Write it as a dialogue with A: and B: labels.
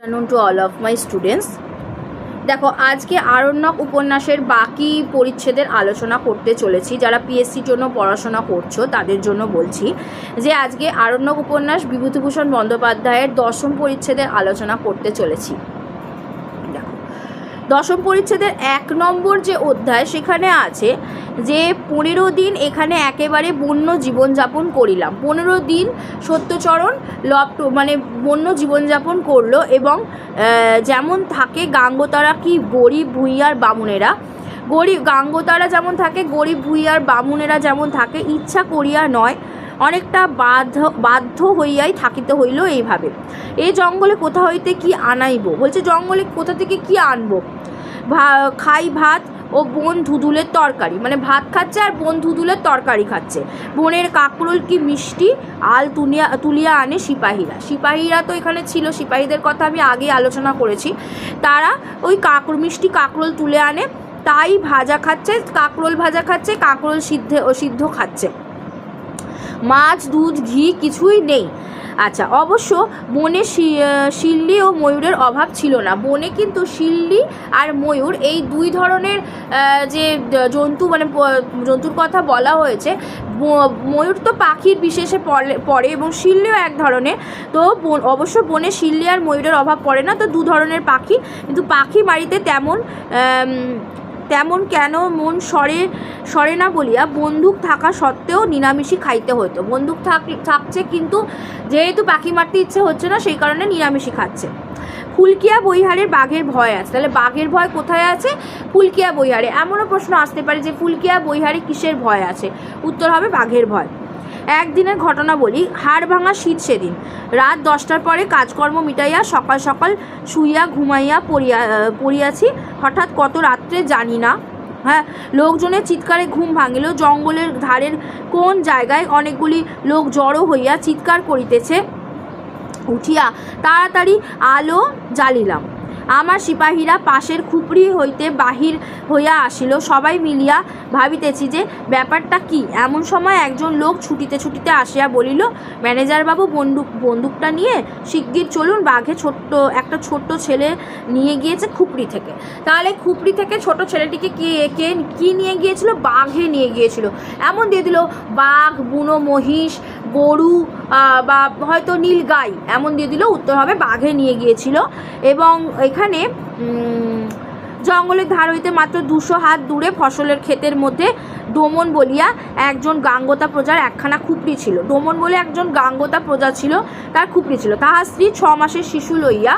A: afternoon to all of my students. দেখো আজকে আরণ্যক উপন্যাসের বাকি পরিচ্ছেদের আলোচনা করতে চলেছি। যারা পিএসসির জন্য পড়াশোনা করছো তাদের জন্য বলছি যে আজকে আরণ্যক উপন্যাস বিভূতিভূষণ বন্দ্যোপাধ্যায়ের 10ম পরিচ্ছেদের আলোচনা করতে চলেছি। দেখো 10ম পরিচ্ছেদের 1 নম্বর যে অধ্যায় সেখানে আছে যে 15 দিন এখানে একেবারে বন্য জীবনযাপন করিলাম। 15 দিন সত্যচরণ মানে বন্য জীবনযাপন করলো এবং যেমন থাকে গাঙ্গতারা কি গরিব ভূঁইয়ার বামুনেরা, গাঙ্গতারা যেমন থাকে গরিব ভূঁইয়ার বামুনেরা যেমন থাকে, ইচ্ছা করিয়া নয় অনেকটা বাধ্য হইয়াই থাকিতে হইল। এইভাবে এই জঙ্গলে কোথা হইতে কি আনাইব, বলছে জঙ্গলে কোথা থেকে কি আনবো, খাই ভাত ও বন ধুদুলের তরকারি, মানে ভাত খাচ্ছে আর বন ধুদুলের তরকারি খাচ্ছে। বনের কাকরোল কি মিষ্টি আল তুলিয়া আনে সিপাহীরা তো এখানে ছিল, সিপাহীদের কথা আমি আগে আলোচনা করেছি। তারা ওই মিষ্টি কাকরোল তুলে আনে, তাই ভাজা খাচ্ছে, কাকরোল ভাজা খাচ্ছে, কাকরোল সিদ্ধ খাচ্ছে। মাছ দুধ ঘি কিছুই নেই। আচ্ছা, অবশ্য বনে শিল্লি ও ময়ূরের অভাব ছিল না। বনে কিন্তু শিল্লি আর ময়ূর এই দুই ধরনের যে জন্তু, মানে জন্তুর কথা বলা হয়েছে। ময়ূর তো পাখির বিশেষে পড়ে এবং শিল্লিও এক ধরনের। তো অবশ্য বনে শিল্লি আর ময়ূরের অভাব পড়ে না, তো দু ধরনের পাখি। কিন্তু পাখি বাড়িতে তেমন কেন মন সরে না বলিয়া বন্দুক থাকা সত্ত্বেও নিরামিষই খাইতে হতো। বন্দুক থাকছে কিন্তু যেহেতু পাখি মারতে ইচ্ছে হচ্ছে না সেই কারণে নিরামিষই খাচ্ছে। ফুলকিয়া বৈহারের বাঘের ভয় আছে। তাহলে বাঘের ভয় কোথায় আছে? ফুলকিয়া বৈহারে। এমনও প্রশ্ন আসতে পারে যে ফুলকিয়া বৈহারে কিসের ভয় আছে? উত্তর হবে বাঘের ভয়। একদিনের ঘটনা বলি। হাড় ভাঙা শীত সেদিন। রাত 10টার পরে কাজকর্ম মিটাইয়া সকাল সকাল শুইয়া ঘুমাইয়া পড়িয়াছি। হঠাৎ কত রাত্রে জানি না, লোকজনের চিৎকারে ঘুম ভাঙিল। জঙ্গলের ধারের কোন জায়গায় অনেকগুলি লোক জড়ো হইয়া চিৎকার করিতেছে। উঠিয়া তাড়াতাড়ি আলো জ্বালিলাম। আমার সিপাহীরা পাশের খুপড়ি হইতে বাহির হইয়া আসিল। সবাই মিলিয়া ভাবিতেছি যে ব্যাপারটা কি। এমন সময় একজন লোক ছুটিতে আসিয়া বলিল, ম্যানেজারবাবু বন্দুকটা নিয়ে শিগগির চলুন, বাঘে একটা ছোট্ট ছেলে নিয়ে গিয়েছে খুপড়ি থেকে। তাহলে খুপড়ি থেকে ছোট ছেলেটিকে কি নিয়ে গিয়েছিল? বাঘে নিয়ে গিয়েছিল। এমন দিয়ে দিল বাঘ, বুনো মহিষ, গরু বা হয়তো নীল গাই, এমন দিয়ে দিল। উত্তর হবে বাঘে নিয়ে গিয়েছিল। এবং এখানে জঙ্গলের ধার হইতে মাত্র 200 হাত দূরে ফসলের ক্ষেতের মধ্যে ডোমন বলিয়া একজন গাঙ্গতা প্রজার একখানা খুপড়ি ছিল। ডোমন বলে একজন গাঙ্গতা প্রজা ছিল, তার খুপড়ি ছিল। তাহার স্ত্রী 6 মাসের শিশু লইয়া